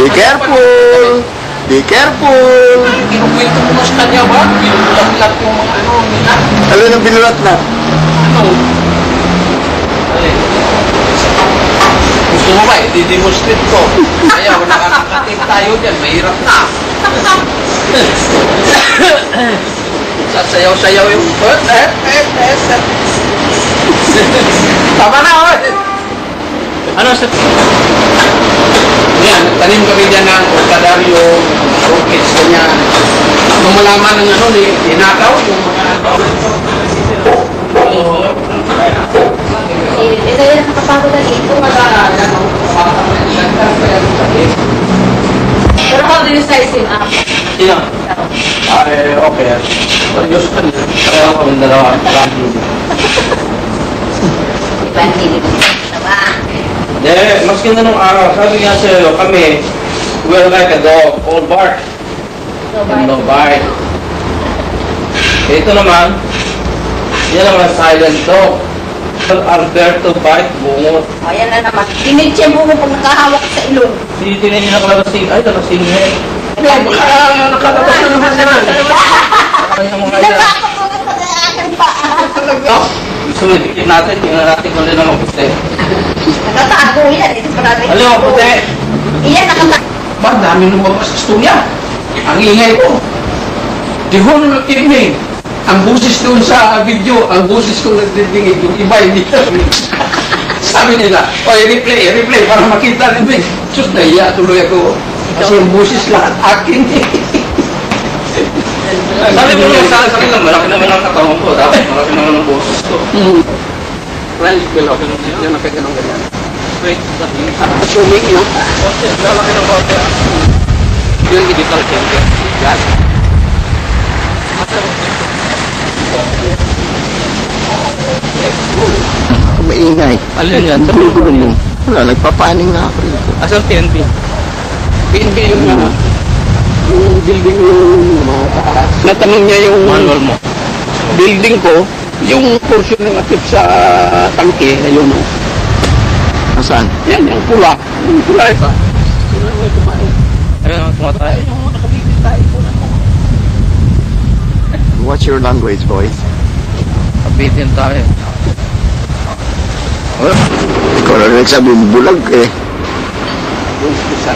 Be careful! Be careful! Kinukwento mo mas kanya ba? Binulat yung mga ano, nila. Ano nang binulat na? Ano? Gusto mo ba? I-demonstrate ko. Kaya wala nakakating tayo dyan. Mahirap na. Sasayaw-sayaw yung... Tama na, oy! Ano sa... Yan, nagtanim kami dyan ng orkadaryo, orchids, ganyan. Nung malaman ng ano, dinakaw yung mga... Ito yung nakapagod na dito. Pero how do you size him up? Sino? Ay, okay. Diyos ka niya. Kaya ako ng dalawa. Ipandilig. Tama. Hindi, mas ganda nung araw. Sabi nga sa'yo, kami, we're like a dog, all bark. No bite. Ito naman, yan naman silent dog. Alberto bite, bungot. O, yan na naman. Tinitse mo pag nakahawak sa ilong. Tinitin niya nakalabasing, ay, nakalabasing niya. Nakalabas na naman naman. Kaya mga yan. Gusto mo, itikip natin, tingnan natin kung rin naman puti. Nakatago yan. Ito pa natin. Alam mo, puti. Iyan, nakatago. Ba't dami lumabas sa istorya? Ang ingay ko. The whole evening, ang busis doon sa video, ang busis ko nagdidingig, yung iba hindi. Sabi nila, o i-replay, para makita rin. Sus, nahiya tuloy ako. Kasi yung busis lahat akin. Sabi mo lang sa akin lang, malaki naman ang katawan ko, dapat malaki naman ang busis ko. Well, okay lang siya, yan nakaganon ganyan. Wait, assuming yun. Malaki ng bote. Yung digital champion. Yan. Maingay. Alin yan? Gulo mo. Wala, nagpapaning na ako dito. Asang PNP? PNP yung Yung building yung mga taas. Natanong niya yung manual mo. building ko, yung portion ng atip sa tangke, ayun o. Nasaan? Yan, yung pula. Yung pula ito. Ayun ang tumatay. Yung nakabibig tayo po na mo. What's your language, boy? Kapitin tayo. Ikaw na nagsabi, bulag eh. Yung isa.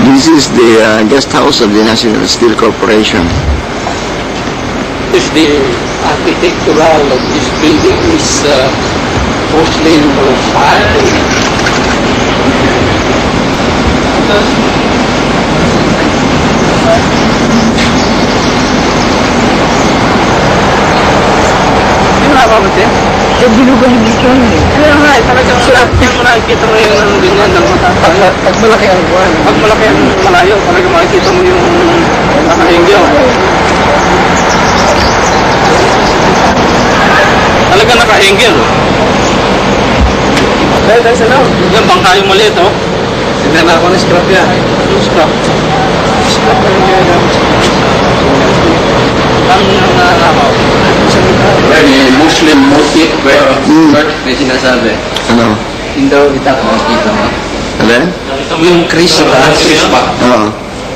This is the guest house of the National Steel Corporation. Is the architectural of this building is porcelain style. Eh, binugahin ito eh. Kaya nga, talagang sarap niya mo nakikita mo yung ano ganyan ng mata. Pag malaki ang buwan. Pag malaki ang malayo, talagang makikita mo yung nakahingyo. Talagang nakahingyo. Dahil sa loob. Yung bangka yung maliit, oh. Tignan na ako ng scrap yan. Scrap. Scrap na yung yan. Ang nanganakaw. Yan Muslim motif pero may sinasabi. Ano? Hindi daw kita makikita mo. Alin? Yung Chris sa taas, Chris pa. Oo.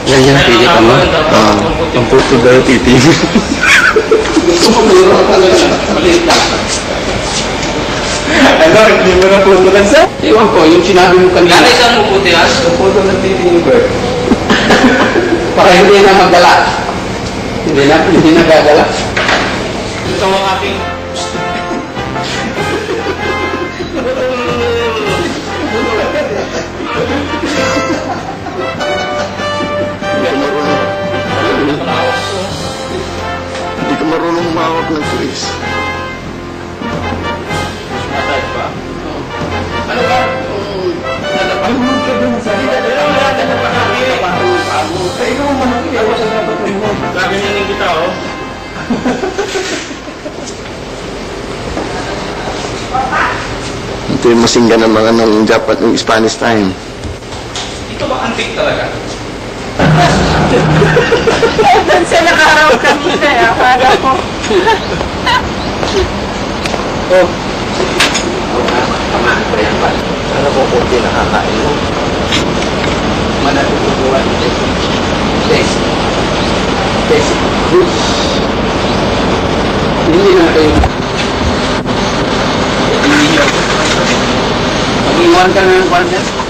Yan yan, nakikita mo. Oo. Ang puto daw titing. Gusto ko mayroon talaga. Maliit lang. Ano? Hindi mo na puto lang sa? Iwan ko, yung sinabi mo kanina. Nanay saan mo puti, ha? Ang puto ng titing yung bird. Para hindi na magdala. Hindi na gagala. Ito ang aking... Hindi ka marunong humawak ng Chris. Matay pa? Ano ba? Ano mo ka dun sa... Ikaw ang manakit ako sa dapat mo. Sabi niya kita, oh. Ito yung masingga ng mga nung Japan, nung Spanish time. Ito ba antik talaga? Doon sa nakaraw kanina, akala ko. Oh. Tamaan ko yan, pal. Ano po kunti nakakain mo? Manatutubuan. Test. Test. Good. Hindi na kayo. Mag-iwan ka na ng partner.